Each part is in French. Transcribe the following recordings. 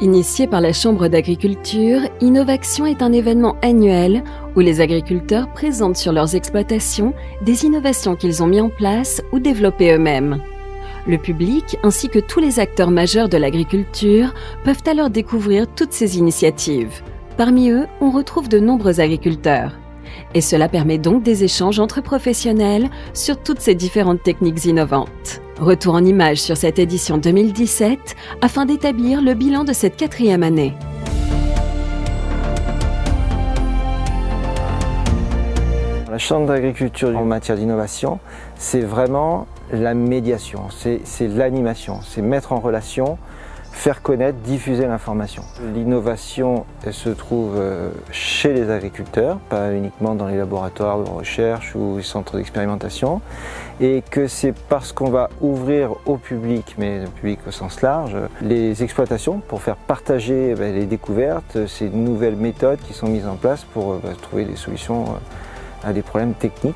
Initié par la Chambre d'agriculture, Innovaction est un événement annuel où les agriculteurs présentent sur leurs exploitations des innovations qu'ils ont mis en place ou développées eux-mêmes. Le public ainsi que tous les acteurs majeurs de l'agriculture peuvent alors découvrir toutes ces initiatives. Parmi eux, on retrouve de nombreux agriculteurs. Et cela permet donc des échanges entre professionnels sur toutes ces différentes techniques innovantes. Retour en images sur cette édition 2017 afin d'établir le bilan de cette 4e année. La Chambre d'agriculture en matière d'innovation, c'est vraiment la médiation, c'est l'animation, c'est mettre en relation, faire connaître, diffuser l'information. L'innovation, elle se trouve chez les agriculteurs, pas uniquement dans les laboratoires de recherche ou les centres d'expérimentation, et que c'est parce qu'on va ouvrir au public, mais le public au sens large, les exploitations pour faire partager les découvertes, ces nouvelles méthodes qui sont mises en place pour trouver des solutions à des problèmes techniques,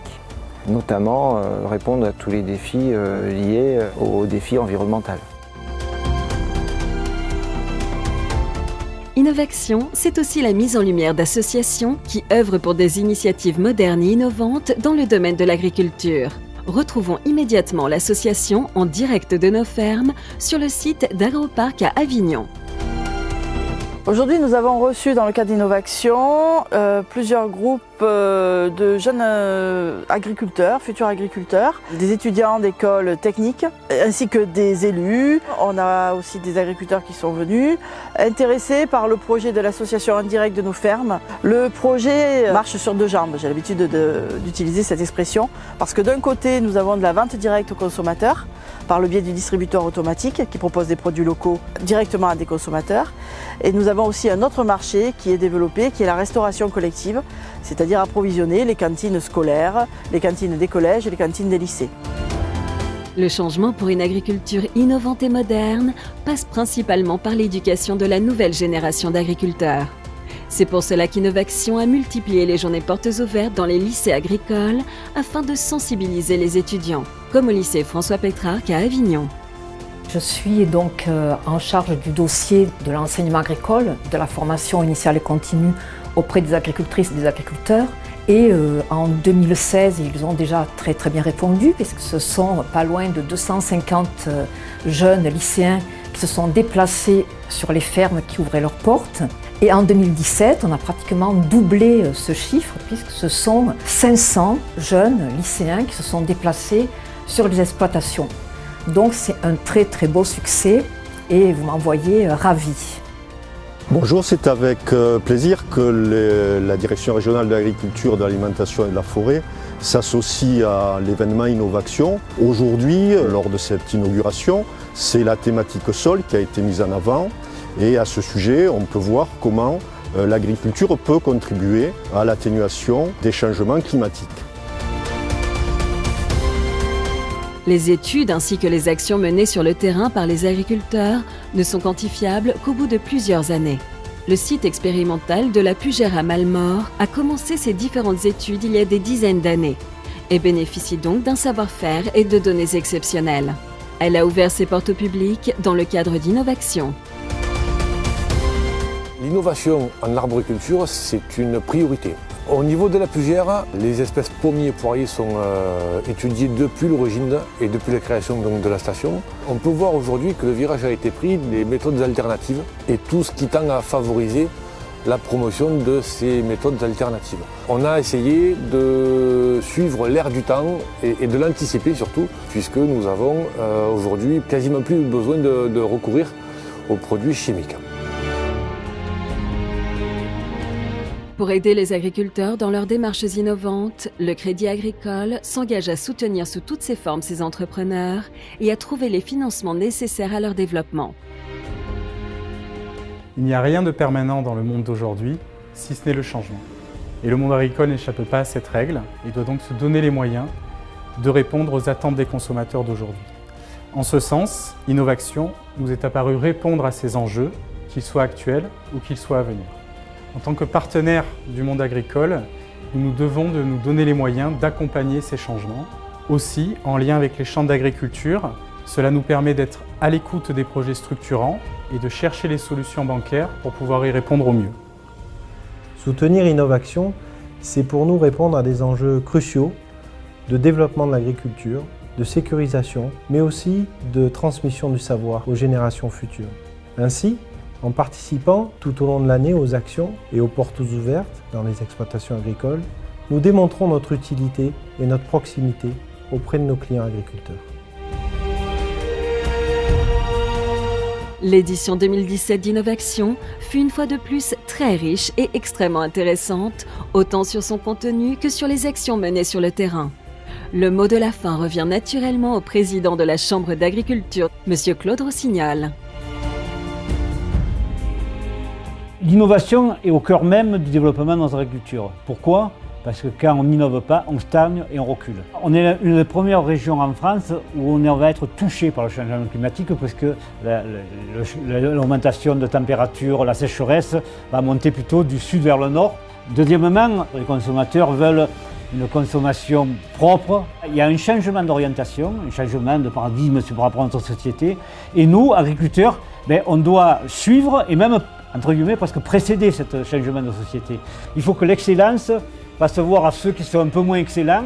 notamment répondre à tous les défis liés aux défis environnementaux. Innovaction, c'est aussi la mise en lumière d'associations qui œuvrent pour des initiatives modernes et innovantes dans le domaine de l'agriculture. Retrouvons immédiatement l'association en direct de nos fermes sur le site d'Agroparc à Avignon. Aujourd'hui, nous avons reçu dans le cadre d'Innovaction plusieurs groupes de jeunes agriculteurs, futurs agriculteurs, des étudiants d'écoles techniques ainsi que des élus. On a aussi des agriculteurs qui sont venus, intéressés par le projet de l'association En Direct de nos fermes. Le projet marche sur deux jambes, j'ai l'habitude d'utiliser cette expression, parce que d'un côté, nous avons de la vente directe aux consommateurs, par le biais du distributeur automatique qui propose des produits locaux directement à des consommateurs. Et nous avons aussi un autre marché qui est développé, qui est la restauration collective, c'est-à-dire approvisionner les cantines scolaires, les cantines des collèges et les cantines des lycées. Le changement pour une agriculture innovante et moderne passe principalement par l'éducation de la nouvelle génération d'agriculteurs. C'est pour cela qu'Innovaction a multiplié les journées portes ouvertes dans les lycées agricoles afin de sensibiliser les étudiants, comme au lycée François Pétrarque à Avignon. Je suis donc en charge du dossier de l'enseignement agricole, de la formation initiale et continue auprès des agricultrices et des agriculteurs. Et en 2016, ils ont déjà très bien répondu, puisque ce sont pas loin de 250 jeunes lycéens qui se sont déplacés sur les fermes qui ouvraient leurs portes. Et en 2017, on a pratiquement doublé ce chiffre, puisque ce sont 500 jeunes lycéens qui se sont déplacés sur les exploitations. Donc c'est un très beau succès et vous m'en voyez ravi. Bonjour, c'est avec plaisir que la Direction régionale de l'agriculture, de l'alimentation et de la forêt s'associe à l'événement Innovaction. Aujourd'hui, lors de cette inauguration, c'est la thématique sol qui a été mise en avant. Et à ce sujet, on peut voir comment l'agriculture peut contribuer à l'atténuation des changements climatiques. Les études ainsi que les actions menées sur le terrain par les agriculteurs ne sont quantifiables qu'au bout de plusieurs années. Le site expérimental de la Pugère à Malmort a commencé ses différentes études il y a des dizaines d'années et bénéficie donc d'un savoir-faire et de données exceptionnelles. Elle a ouvert ses portes au public dans le cadre d'Innovaction. L'innovation en arboriculture, c'est une priorité. Au niveau de la Pugère, les espèces pommiers et poiriers sont étudiées depuis l'origine et depuis la création de la station. On peut voir aujourd'hui que le virage a été pris des méthodes alternatives et tout ce qui tend à favoriser la promotion de ces méthodes alternatives. On a essayé de suivre l'ère du temps et de l'anticiper surtout, puisque nous avons aujourd'hui quasiment plus besoin de recourir aux produits chimiques. Pour aider les agriculteurs dans leurs démarches innovantes, le Crédit Agricole s'engage à soutenir sous toutes ses formes ces entrepreneurs et à trouver les financements nécessaires à leur développement. Il n'y a rien de permanent dans le monde d'aujourd'hui, si ce n'est le changement. Et le monde agricole n'échappe pas à cette règle et doit donc se donner les moyens de répondre aux attentes des consommateurs d'aujourd'hui. En ce sens, Innovaction nous est apparu répondre à ces enjeux, qu'ils soient actuels ou qu'ils soient à venir. En tant que partenaire du monde agricole, nous nous devons de nous donner les moyens d'accompagner ces changements. Aussi, en lien avec les chambres d'agriculture, Cela nous permet d'être à l'écoute des projets structurants et de chercher les solutions bancaires pour pouvoir y répondre au mieux. Soutenir Innovaction, c'est pour nous répondre à des enjeux cruciaux de développement de l'agriculture, de sécurisation, mais aussi de transmission du savoir aux générations futures. Ainsi, en participant tout au long de l'année aux actions et aux portes ouvertes dans les exploitations agricoles, nous démontrons notre utilité et notre proximité auprès de nos clients agriculteurs. L'édition 2017 d'Innovaction fut une fois de plus très riche et extrêmement intéressante, autant sur son contenu que sur les actions menées sur le terrain. Le mot de la fin revient naturellement au président de la Chambre d'agriculture, M. Claude Rossignol. L'innovation est au cœur même du développement de notre agriculture. Pourquoi ? Parce que quand on n'innove pas, on stagne et on recule. On est une des premières régions en France où on va être touché par le changement climatique parce que l'augmentation de température, la sécheresse va monter plutôt du sud vers le nord. Deuxièmement, les consommateurs veulent une consommation propre. Il y a un changement d'orientation, un changement de paradigme par rapport à notre société. Et nous, agriculteurs, on doit suivre et même, entre guillemets, presque précéder ce changement de société. Il faut que l'excellence fasse voir à ceux qui sont un peu moins excellents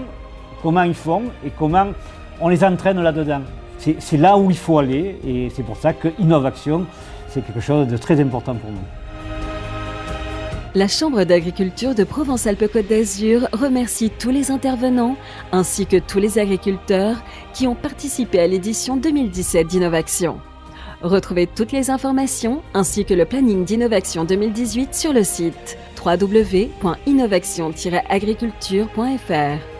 comment ils font et comment on les entraîne là-dedans. C'est là où il faut aller et c'est pour ça que Innovaction, c'est quelque chose de très important pour nous. La Chambre d'agriculture de Provence-Alpes-Côte d'Azur remercie tous les intervenants ainsi que tous les agriculteurs qui ont participé à l'édition 2017 d'Innovaction. Retrouvez toutes les informations ainsi que le planning d'Innovaction 2018 sur le site www.innovation-agriculture.fr.